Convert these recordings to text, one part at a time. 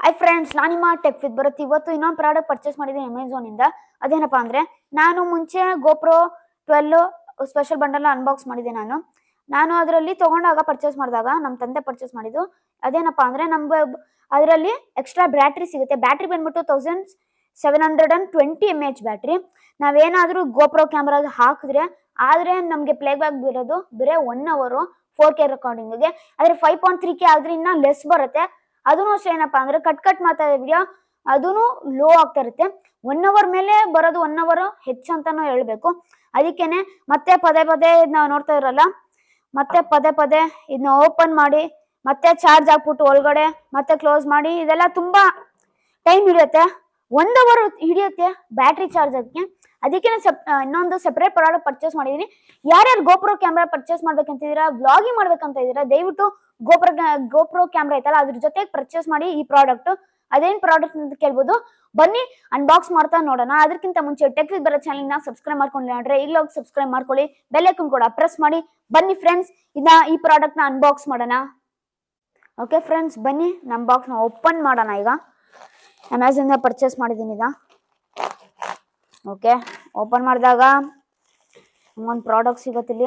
Hi friends, ನಾನು ನಿಮ್ಮ tech with ಬರುತ್ತೆ. ಇವತ್ತು ಇನ್ನೊಂದು ಪ್ರಾಡಕ್ಟ್ ಪರ್ಚೇಸ್ ಮಾಡಿದ್ದೀನಿ ಅಮೆಝಾನ್ ಇಂದ. ಅದೇನಪ್ಪ ಅಂದ್ರೆ, ನಾನು ಮುಂಚೆ GoPro 12 ಸ್ಪೆಷಲ್ ಬಂಡಲ್ ಅನ್ಬಾಕ್ಸ್ ಮಾಡಿದೆ. ನಾನು ಅದರಲ್ಲಿ ತಗೊಂಡಾಗ ಪರ್ಚೇಸ್ ಮಾಡಿದಾಗ ನಮ್ಮ ತಂದೆ ಪರ್ಚೇಸ್ ಮಾಡಿದ್ದು. ಅದೇನಪ್ಪ ಅಂದ್ರೆ, ಅದರಲ್ಲಿ ಎಕ್ಸ್ಟ್ರಾ ಬ್ಯಾಟ್ರಿ ಸಿಗುತ್ತೆ. ಬ್ಯಾಟ್ರಿ ಬಂದ್ಬಿಟ್ಟು 1720 mAh ಬ್ಯಾಟ್ರಿ. ನಾವೇನಾದ್ರೂ GoPro ಕ್ಯಾಮ್ರಾಗ ಹಾಕಿದ್ರೆ ಆದ್ರೆ ನಮಗೆ ಪ್ಲೇ ಬ್ಯಾಕ್ ಬರೋದು ಬರೀ 1 ಅವರ್ 4K ರೆಕಾರ್ಡಿಂಗ್ಗೆ. ಆದ್ರೆ 5.3K ಆದ್ರೆ ಇನ್ನ ಲೆಸ್ ಬರುತ್ತೆ. ಅದೂ ಅಷ್ಟೇ, ಏನಪ್ಪಾ ಅಂದ್ರೆ ಕಟ್ ಮಾಡ್ತಾ ಇದೆ ವಿಡಿಯೋ, ಅದೂ ಲೋ ಆಗ್ತಾ ಇರುತ್ತೆ. 1 ಅವರ್ ಮೇಲೆ ಬರೋದು 1 ಅವರ್ ಹೆಚ್ಚು ಅಂತಾನು ಹೇಳ್ಬೇಕು. ಅದಕ್ಕೇನೆ ಮತ್ತೆ ಪದೇ ನಾವು ನೋಡ್ತಾ ಇರಲ್ಲ, ಮತ್ತೆ ಪದೇ ಇದನ್ನ ಓಪನ್ ಮಾಡಿ ಮತ್ತೆ ಚಾರ್ಜ್ ಹಾಕ್ಬಿಟ್ಟು ಒಳಗಡೆ ಮತ್ತೆ ಕ್ಲೋಸ್ ಮಾಡಿ, ಇದೆಲ್ಲ ತುಂಬಾ ಟೈಮ್ ಹಿಡಿಯುತ್ತೆ. 1 ಅವರ್ ಹಿಡಿಯುತ್ತೆ ಬ್ಯಾಟ್ರಿ ಚಾರ್ಜ್ ಆಗಕ್ಕೆ. ಅದಕ್ಕೆ ಇನ್ನೊಂದು ಸೆಪರೇಟ್ ಪ್ರಾಡಕ್ಟ್ ಪರ್ಚೇಸ್ ಮಾಡಿದೀನಿ. ಯಾರ್ಯಾರು GoPro ಕ್ಯಾಮ್ರಾ ಪರ್ಚೇಸ್ ಮಾಡ್ಬೇಕಂತಿದ್ದೀರಾ, ವ್ಲಾಗಿಂಗ್ ಮಾಡ್ಬೇಕಂತ ಇದ್ದೀರಾ, ದಯವಿಟ್ಟು GoPro ಕ್ಯಾಮ್ರಾ ಐತಲ್ಲ ಅದ್ರ ಜೊತೆ ಪರ್ಚೇಸ್ ಮಾಡಿ ಈ ಪ್ರಾಡಕ್ಟ್. ಅದೇನ್ ಪ್ರಾಡಕ್ಟ್ ಅಂತ ಕೇಳ್ಬೋದು. ಬನ್ನಿ ಅನ್ಬಾಕ್ಸ್ ಮಾಡ್ತಾ ನೋಡೋಣ. ಅದಕ್ಕಿಂತ ಮುಂಚೆ ಟೆಕ್ ವಿತ್ ಬರೋ ಚಾನಲ್ ನ ಸಬ್ಸ್ಕ್ರೈಬ್ ಮಾಡ್ಕೊಂಡಿಲ್ಲ ಅಂದ್ರೆ ಈಗಲೂ ಸಬ್ಸ್ಕ್ರೈಬ್ ಮಾಡ್ಕೊಳ್ಳಿ, ಬೆಲ್ ಐಕಾನ್ ಕೂಡ ಪ್ರೆಸ್ ಮಾಡಿ. ಬನ್ನಿ ಫ್ರೆಂಡ್ಸ್, ಈ ಪ್ರಾಡಕ್ಟ್ ನ ಅನ್ಬಾಕ್ಸ್ ಮಾಡೋಣ. ಓಕೆ ಫ್ರೆಂಡ್ಸ್, ಬನ್ನಿ ನಮ್ಮ ಬಾಕ್ಸ್ ನ ಓಪನ್ ಮಾಡೋಣ. ಈಗ ಅಮೆಝಾನ್ ಪರ್ಚೇಸ್ ಮಾಡಿದ್ದೀನಿ. ಈಗ ಓಕೆ, ಓಪನ್ ಮಾಡಿದಾಗ ಒಂದು ಪ್ರಾಡಕ್ಟ್ ಸಿಗತ್ತಿಲ್ಲಿ,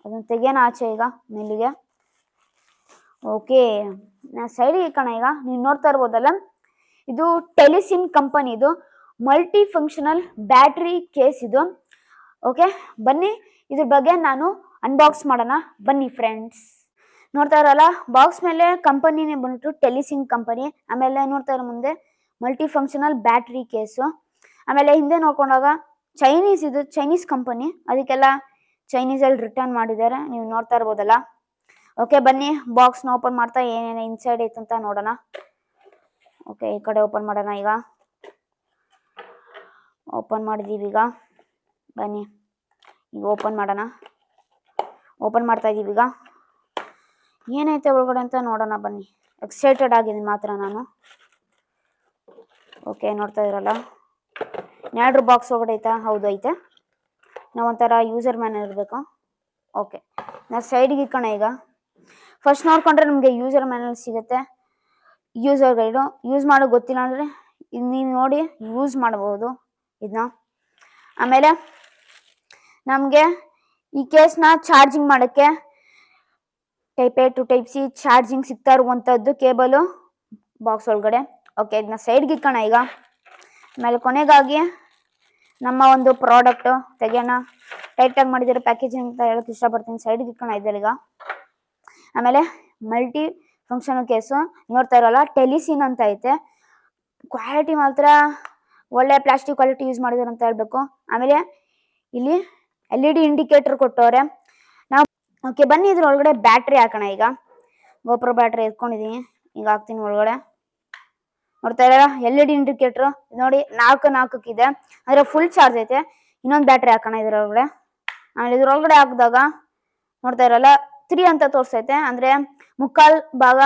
ಅದನ್ನ ತೆಗಿಯೋಣ ಆಚೆ ಈಗ ಮೇಲಿಗೆ. ಓಕೆ, ನಾ ಸೈಡಿಗೆ ಇಕ್ಕಣ. ಈಗ ನೀವು ನೋಡ್ತಾ ಇರ್ಬೋದಲ್ಲ, ಇದು ಟೆಲಿಸಿನ್ ಕಂಪನಿ, ಇದು ಮಲ್ಟಿ ಫಂಕ್ಷನಲ್ ಬ್ಯಾಟ್ರಿ ಕೇಸ್ ಇದು. ಓಕೆ, ಬನ್ನಿ ಇದ್ರ ಬಗ್ಗೆ ನಾನು ಅನ್ಬಾಕ್ಸ್ ಮಾಡೋಣ. ಬನ್ನಿ ಫ್ರೆಂಡ್ಸ್, ನೋಡ್ತಾ ಇರಲ್ಲ ಬಾಕ್ಸ್ ಮೇಲೆ ಕಂಪನಿನೇ ಬಂದ್ಬಿಟ್ಟು ಟೆಲಿಸಿನ್ ಕಂಪನಿ. ಆಮೇಲೆ ನೋಡ್ತಾ ಇರೋ ಮುಂದೆ ಮಲ್ಟಿ ಫಂಕ್ಷನಲ್ ಬ್ಯಾಟ್ರಿ ಕೇಸು. ಆಮೇಲೆ ಹಿಂದೆ ನೋಡ್ಕೊಂಡಾಗ ಇದು ಚೈನೀಸ್ ಕಂಪನಿ, ಅದಕ್ಕೆಲ್ಲ ಚೈನೀಸಲ್ಲಿ ರಿಟರ್ನ್ ಮಾಡಿದ್ದಾರೆ, ನೀವು ನೋಡ್ತಾ ಇರ್ಬೋದಲ್ಲ. ಓಕೆ, ಬನ್ನಿ ಬಾಕ್ಸ್ನ ಓಪನ್ ಮಾಡ್ತಾ ಏನೇನು ಇನ್ಸೈಡ್ ಐತಂತ ನೋಡೋಣ. ಓಕೆ, ಈ ಕಡೆ ಓಪನ್ ಮಾಡೋಣ. ಈಗ ಓಪನ್ ಮಾಡಿದೀವಿ. ಈಗ ಬನ್ನಿ ಈಗ ಓಪನ್ ಮಾಡೋಣ. ಓಪನ್ ಮಾಡ್ತಾ ಇದೀವಿ. ಈಗ ಏನೈತೆ ಒಳಗಡೆ ಅಂತ ನೋಡೋಣ. ಬನ್ನಿ, ಎಕ್ಸೈಟೆಡ್ ಆಗಿದ್ದೀನಿ ಮಾತ್ರ ನಾನು. ಓಕೆ, ನೋಡ್ತಾ ಇರಲ್ಲ, 2 ಬಾಕ್ಸ್ ಒಳಗಡೆ ಐತಾ? ಹೌದು ಐತೆ. ನಾವು ಒಂಥರ ಯೂಸರ್ ಮ್ಯಾನುವಲ್ ಇರಬೇಕು. ಓಕೆ, ನಾ ಸೈಡ್ಗೆ ಇಕ್ಕಣ. ಈಗ ಫಸ್ಟ್ ನೋಡ್ಕೊಂಡ್ರೆ ನಮಗೆ ಯೂಸರ್ ಮ್ಯಾನುವಲ್ ಸಿಗುತ್ತೆ, ಯೂಸರ್ ಗೈಡು. ಯೂಸ್ ಮಾಡೋ ಗೊತ್ತಿಲ್ಲ ಅಂದರೆ ನೀವು ನೋಡಿ ಯೂಸ್ ಮಾಡಬಹುದು ಇದನ್ನ. ಆಮೇಲೆ ನಮಗೆ ಈ ಕೇಸ್ನ ಚಾರ್ಜಿಂಗ್ ಮಾಡೋಕ್ಕೆ type A to type C charging ಸಿಗ್ತಾ ಇರುವಂಥದ್ದು ಕೇಬಲು ಬಾಕ್ಸ್ ಒಳಗಡೆ. ಓಕೆ, ಇದನ್ನ ಸೈಡ್ಗೆ ಇಕ್ಕಣ. ಈಗ ಆಮೇಲೆ ಕೊನೆಗಾಗಿ ನಮ್ಮ ಒಂದು ಪ್ರಾಡಕ್ಟು ತೆಗೆಯೋಣ. ಟೈಟಾಗಿ ಮಾಡಿದಿರೋ ಪ್ಯಾಕೇಜಿಂಗ್ ಅಂತ ಹೇಳೋಕ್ಕೆ ಇಷ್ಟಪಡ್ತೀನಿ. ಸೈಡ್ಗೆ ಇಕ್ಕಣ ಇದ್ದಾರೆ. ಈಗ ಆಮೇಲೆ ಮಲ್ಟಿ ಫಂಕ್ಷನಲ್ ಕೇಸು ನೋಡ್ತಾ ಇರೋಲ್ಲ, ಟೆಲಿಸಿನ್ ಅಂತ ಐತೆ. ಕ್ವಾಲಿಟಿ ಮಾತ್ರ ಒಳ್ಳೆ ಪ್ಲಾಸ್ಟಿಕ್ ಕ್ವಾಲಿಟಿ ಯೂಸ್ ಮಾಡಿದಾರೆ ಅಂತ ಹೇಳ್ಬೇಕು. ಆಮೇಲೆ ಇಲ್ಲಿ LED ಇಂಡಿಕೇಟರ್ ಕೊಟ್ಟವ್ರೆ ನಾವು. ಓಕೆ, ಬನ್ನಿ ಇದ್ರ ಒಳಗಡೆ ಬ್ಯಾಟ್ರಿ ಹಾಕೋಣ. ಈಗ GoPro ಬ್ಯಾಟ್ರಿ ಎತ್ಕೊಂಡಿದ್ದೀನಿ, ಈಗ ಹಾಕ್ತೀನಿ ಒಳಗಡೆ. ನೋಡ್ತಾ ಇರಲ್ಲ LED ಇಂಡಿಕೇಟರ್ ನೋಡಿ, 4 ಇದೆ, ಅಂದ್ರೆ ಫುಲ್ ಚಾರ್ಜ್ ಐತೆ. ಇನ್ನೊಂದು ಬ್ಯಾಟ್ರಿ ಹಾಕೋಣ ಇದ್ರೊಳಗಡೆ. ಆಮೇಲೆ ಇದ್ರೊಳಗಡೆ ಹಾಕಿದಾಗ ನೋಡ್ತಾ ಇರಲ್ಲ 3 ಅಂತ ತೋರಿಸೈತೆ, ಅಂದ್ರೆ 3/4 ಭಾಗ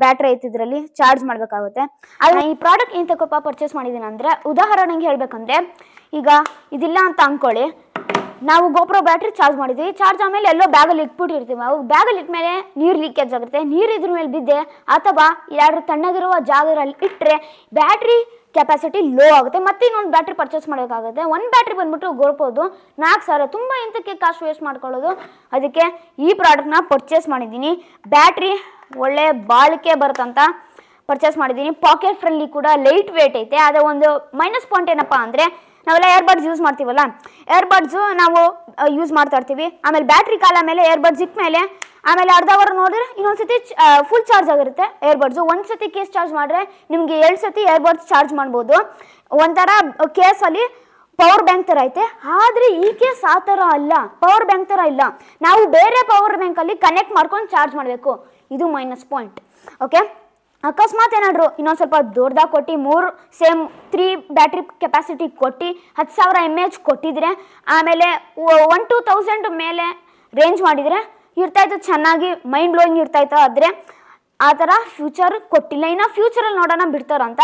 ಬ್ಯಾಟ್ರಿ ಐತಿ ಇದ್ರಲ್ಲಿ, ಚಾರ್ಜ್ ಮಾಡ್ಬೇಕಾಗುತ್ತೆ. ಆದ್ರೆ ಈ ಪ್ರಾಡಕ್ಟ್ ಏನ್ ತಗೋಪ ಪರ್ಚೇಸ್ ಮಾಡಿದೀನಿ ಅಂದ್ರೆ, ಉದಾಹರಣೆಗೆ ಹೇಳ್ಬೇಕಂದ್ರೆ, ಈಗ ಇದಿಲ್ಲ ಅಂತ ಅನ್ಕೊಳ್ಳಿ, ನಾವು GoPro ಬ್ಯಾಟ್ರಿ ಚಾರ್ಜ್ ಮಾಡಿದ್ವಿ. ಚಾರ್ಜ್ ಆಮೇಲೆ ಎಲ್ಲೋ ಬ್ಯಾಗಲ್ಲಿ ಇಟ್ಬಿಟ್ಟಿರ್ತೀವಿ. ನಾವು ಬ್ಯಾಗಲ್ಲಿ ಇಟ್ಮೇಲೆ ನೀರು ಲೀಕೇಜ್ ಆಗುತ್ತೆ. ನೀರು ಇದ್ರ ಮೇಲೆ ಬಿದ್ದೆ ಅಥವಾ ಯಾರು ತಣ್ಣಗಿರುವ ಜಾಗದಲ್ಲಿ ಇಟ್ಟರೆ ಬ್ಯಾಟ್ರಿ ಕೆಪಾಸಿಟಿ ಲೋ ಆಗುತ್ತೆ. ಮತ್ತೆ ಇನ್ನೊಂದು ಬ್ಯಾಟ್ರಿ ಪರ್ಚೇಸ್ ಮಾಡಬೇಕಾಗುತ್ತೆ. ಒಂದು ಬ್ಯಾಟ್ರಿ ಬಂದ್ಬಿಟ್ಟು GoProದು 4,000. ತುಂಬ ಇಂತಕ್ಕೆ ಕಾಸ್ಟ್ ವೇಸ್ಟ್ ಮಾಡ್ಕೊಳ್ಳೋದು. ಅದಕ್ಕೆ ಈ ಪ್ರಾಡಕ್ಟ್ನ ಪರ್ಚೇಸ್ ಮಾಡಿದ್ದೀನಿ. ಬ್ಯಾಟ್ರಿ ಒಳ್ಳೆ ಬಾಳಿಕೆ ಬರುತ್ತಂತ ಪರ್ಚೇಸ್ ಮಾಡಿದ್ದೀನಿ. ಪಾಕೆಟ್ ಫ್ರೆಂಡ್ಲಿ ಕೂಡ, ಲೈಟ್ ವೇಟ್ ಐತೆ. ಅದೇ ಒಂದು ಮೈನಸ್ ಪಾಯಿಂಟ್ ಏನಪ್ಪಾ ಅಂದರೆ, ನಾವೆಲ್ಲ ಏರ್ಬಡ್ಸ್ ಯೂಸ್ ಮಾಡ್ತೀವಲ್ಲ, ಏರ್ಬಡ್ಸು ನಾವು ಯೂಸ್ ಮಾಡ್ತಾ ಇರ್ತೀವಿ. ಆಮೇಲೆ ಬ್ಯಾಟ್ರಿ ಕಾಲ ಮೇಲೆ ಏರ್ಬಡ್ಸ್ ಇಟ್ಟ ಮೇಲೆ ಆಮೇಲೆ ಅರ್ಧ ಅವರ್ ನೋಡಿದ್ರೆ ಇನ್ನೊಂದ್ಸತಿ ಫುಲ್ ಚಾರ್ಜ್ ಆಗಿರುತ್ತೆ ಏರ್ಬಡ್ಸು. ಒಂದ್ಸತಿ ಕೇಸ್ ಚಾರ್ಜ್ ಮಾಡಿದ್ರೆ ನಿಮಗೆ 2 ಸತಿ ಏರ್ಬಡ್ಸ್ ಚಾರ್ಜ್ ಮಾಡ್ಬೋದು. ಒಂಥರ ಕೇಸಲ್ಲಿ ಪವರ್ ಬ್ಯಾಂಕ್ ಥರ ಐತೆ. ಆದರೆ ಈ ಕೇಸ್ ಆ ಥರ ಅಲ್ಲ, ಪವರ್ ಬ್ಯಾಂಕ್ ಥರ ಇಲ್ಲ. ನಾವು ಬೇರೆ ಪವರ್ ಬ್ಯಾಂಕಲ್ಲಿ ಕನೆಕ್ಟ್ ಮಾಡ್ಕೊಂಡು ಚಾರ್ಜ್ ಮಾಡಬೇಕು. ಇದು ಮೈನಸ್ ಪಾಯಿಂಟ್. ಓಕೆ, ಅಕಸ್ಮಾತ್ ಏನಾದ್ರು ಇನ್ನೊಂದು ಸ್ವಲ್ಪ ದೊಡ್ಡದಾಗಿ ಕೊಟ್ಟು 3 ಬ್ಯಾಟ್ರಿ ಕೆಪಾಸಿಟಿ ಕೊಟ್ಟು 10,000 mAh ಕೊಟ್ಟಿದ್ರೆ, ಆಮೇಲೆ 1-2,000 ಮೇಲೆ ರೇಂಜ್ ಮಾಡಿದರೆ ಇರ್ತಾಯಿತ್ತು, ಚೆನ್ನಾಗಿ ಮೈಂಡ್ ಬ್ಲೋಯಿಂಗ್ ಇರ್ತಾಯಿತ್ತು. ಆದರೆ ಆ ಥರ ಫ್ಯೂಚರ್ ಕೊಟ್ಟಿಲ್ಲ. ಇನ್ನು ಫ್ಯೂಚರಲ್ಲಿ ನೋಡೋಣ ಬಿಡ್ತಾರಂತ.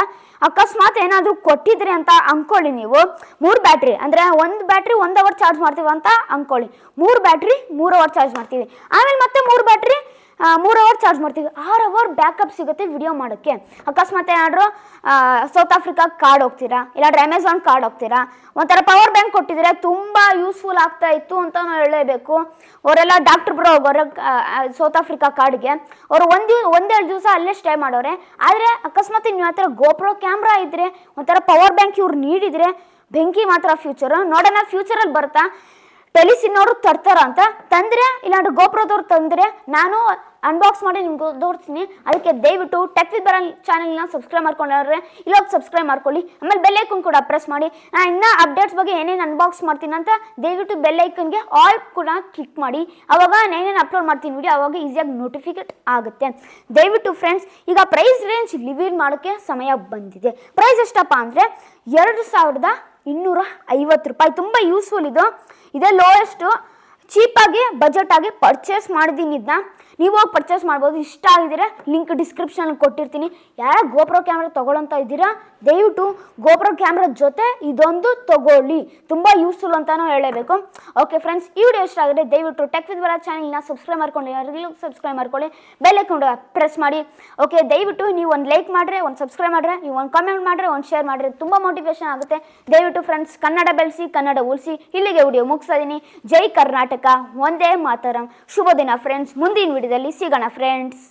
ಅಕಸ್ಮಾತ್ ಏನಾದರೂ ಕೊಟ್ಟಿದ್ರೆ ಅಂತ ಅಂದ್ಕೊಳ್ಳಿ ನೀವು, 3 ಬ್ಯಾಟ್ರಿ ಅಂದರೆ ಒಂದು ಬ್ಯಾಟ್ರಿ 1 ಅವರ್ ಚಾರ್ಜ್ ಮಾಡ್ತೀವಿ ಅಂತ ಅಂದ್ಕೊಳ್ಳಿ. 3 ಬ್ಯಾಟ್ರಿ 3 ಅವರ್ ಚಾರ್ಜ್ ಮಾಡ್ತೀವಿ. ಆಮೇಲೆ ಮತ್ತೆ 3 ಬ್ಯಾಟ್ರಿ 3 ಅವರ್ ಚಾರ್ಜ್ ಮಾಡ್ತೀವಿ, 6 ಅವರ್ ಬ್ಯಾಕಪ್ ಸಿಗುತ್ತೆ ವಿಡಿಯೋ ಮಾಡೋಕ್ಕೆ. ಅಕಸ್ಮಾತ್ ಏನಾದರೂ ಸೌತ್ ಆಫ್ರಿಕಾ ಕಾರ್ಡ್ ಹೋಗ್ತೀರಾ, ಇಲ್ಲಾಂದ್ರೆ ಅಮೆಝಾನ್ ಕಾರ್ಡ್ ಹೋಗ್ತೀರಾ, ಒಂಥರ ಪವರ್ ಬ್ಯಾಂಕ್ ಕೊಟ್ಟಿದ್ರೆ ತುಂಬ ಯೂಸ್ಫುಲ್ ಆಗ್ತಾ ಇತ್ತು ಅಂತ ನಾವು ಹೇಳಲೇಬೇಕು. ಅವರೆಲ್ಲ ಡಾಕ್ಟರ್ ಬ್ರೋ ಹೋಗೋರೆ ಸೌತ್ ಆಫ್ರಿಕಾ ಕಾರ್ಡ್ಗೆ, ಅವರು ಒಂದೆರಡು ದಿವಸ ಅಲ್ಲೇ ಸ್ಟೇ ಮಾಡೋರೆ. ಆದರೆ ಅಕಸ್ಮಾತ್ ನೀವು ಆ ಥರ ಗೋಪ್ರೋ ಕ್ಯಾಮ್ರಾ ಇದ್ದರೆ, ಒಂಥರ ಪವರ್ ಬ್ಯಾಂಕ್ ಇವ್ರು ನೀಡಿದರೆ ಬೆಂಕಿ ಮಾತ್ರ ಫ್ಯೂಚರು. ನೋಡೋಣ ಫ್ಯೂಚರಲ್ಲಿ ಬರ್ತಾ ಟೆಲಿಸಿನವರು ತರ್ತಾರ ಅಂತ. ತಂದರೆ ಇಲ್ಲಾಂದ್ರೆ ಗೋಪ್ರೋದವ್ರು ತಂದರೆ ನಾನು ಅನ್ಬಾಕ್ಸ್ ಮಾಡಿ ನಿಮ್ಗೆ ತೋರಿಸ್ತೀನಿ. ಅದಕ್ಕೆ ದಯವಿಟ್ಟು ಟೆಕ್ ವಿತ್ ಭರತ್ ಚಾನಲ್ನ ಸಬ್ಸ್ಕ್ರೈಬ್ ಮಾಡ್ಕೊಂಡ್ರೆ ಇಲ್ಲೋಗಿ ಸಬ್ಸ್ಕ್ರೈಬ್ ಮಾಡ್ಕೊಳ್ಳಿ. ಆಮೇಲೆ ಬೆಲ್ಲೈಕನ್ ಕೂಡ ಪ್ರೆಸ್ ಮಾಡಿ. ನಾನು ಇನ್ನೂ ಅಪ್ಡೇಟ್ಸ್ ಬಗ್ಗೆ ಏನೇನು ಅನ್ಬಾಕ್ಸ್ ಮಾಡ್ತೀನಿ ಅಂತ ದಯವಿಟ್ಟು ಬೆಲ್ಲೈಕನ್ಗೆ ಆಲ್ ಕೂಡ ಕ್ಲಿಕ್ ಮಾಡಿ. ಆವಾಗ ಏನೇನು ಅಪ್ಲೋಡ್ ಮಾಡ್ತೀನಿ ವಿಡಿಯೋ ಅವಾಗ ಈಸಿಯಾಗಿ ನೋಟಿಫಿಕೇಟ್ ಆಗುತ್ತೆ. ದಯವಿಟ್ಟು ಫ್ರೆಂಡ್ಸ್, ಈಗ ಪ್ರೈಸ್ ರೇಂಜ್ ರಿವೀಲ್ ಮಾಡೋಕ್ಕೆ ಸಮಯ ಬಂದಿದೆ. ಪ್ರೈಸ್ ಎಷ್ಟಪ್ಪ ಅಂದರೆ 2250 ರೂಪಾಯಿ. ತುಂಬ ಯೂಸ್ಫುಲ್ ಇದು. ಇದೇ ಲೋಯೆಸ್ಟು, ಚೀಪಾಗಿ ಬಜೆಟಾಗಿ ಪರ್ಚೇಸ್ ಮಾಡಿದ್ದೀನಿ. ಇದನ್ನ ನೀವು ಹೋಗಿ ಪರ್ಚೇಸ್ ಮಾಡ್ಬೋದು. ಇಷ್ಟ ಆಗಿದ್ರೆ ಲಿಂಕ್ ಡಿಸ್ಕ್ರಿಪ್ಷನಲ್ಲಿ ಕೊಟ್ಟಿರ್ತೀನಿ. ಯಾರು ಗೋಪ್ರೋ ಕ್ಯಾಮ್ರಾ ತೊಗೊಳ್ಳೋಂತ ಇದ್ದೀರಾ ದಯವಿಟ್ಟು ಗೋಪ್ರೋ ಕ್ಯಾಮ್ರಾ ಜೊತೆ ಇದೊಂದು ತೊಗೊಳ್ಳಿ, ತುಂಬ ಯೂಸ್ಫುಲ್ ಅಂತಲೂ ಹೇಳಬೇಕು. ಓಕೆ ಫ್ರೆಂಡ್ಸ್, ಈ ವಿಡಿಯೋ ಇಷ್ಟ ಆಗಿದೆ ದಯವಿಟ್ಟು ಟೆಕ್ ವಿತ್ ಭರತ್ ಚಾನಲ್ನ ಸಬ್ಸ್ಕ್ರೈಬ್ ಮಾಡ್ಕೊಂಡು ಸಬ್ಸ್ಕ್ರೈಬ್ ಮಾಡ್ಕೊಳ್ಳಿ, ಬೆಲ್ ಐಕಾನ್ ಪ್ರೆಸ್ ಮಾಡಿ. ಓಕೆ, ದಯವಿಟ್ಟು ನೀವು ಒಂದು ಲೈಕ್ ಮಾಡಿದ್ರೆ, ಒಂದು ಸಬ್ಸ್ಕ್ರೈಬ್ ಮಾಡಿದ್ರೆ, ನೀವು ಒಂದು ಕಾಮೆಂಟ್ ಮಾಡಿದ್ರೆ, ಒಂದು ಶೇರ್ ಮಾಡಿದ್ರೆ ತುಂಬ ಮೋಟಿವೇಶನ್ ಆಗುತ್ತೆ. ದಯವಿಟ್ಟು ಫ್ರೆಂಡ್ಸ್, ಕನ್ನಡ ಬೆಳೆಸಿ, ಕನ್ನಡ ಉಳಿಸಿ. ಇಲ್ಲಿಗೆ ವಿಡಿಯೋ ಮುಗಿಸ್ತಾ ಇದ್ದೀನಿ. ಜೈ ಕರ್ನಾಟಕ, ಒಂದೇ ಮಾತರಂ. ಶುಭ ದಿನ ಫ್ರೆಂಡ್ಸ್. ಮುಂದಿನ ವಿಡಿಯೋದಲ್ಲಿ ಸಿಗೋಣ ಫ್ರೆಂಡ್ಸ್.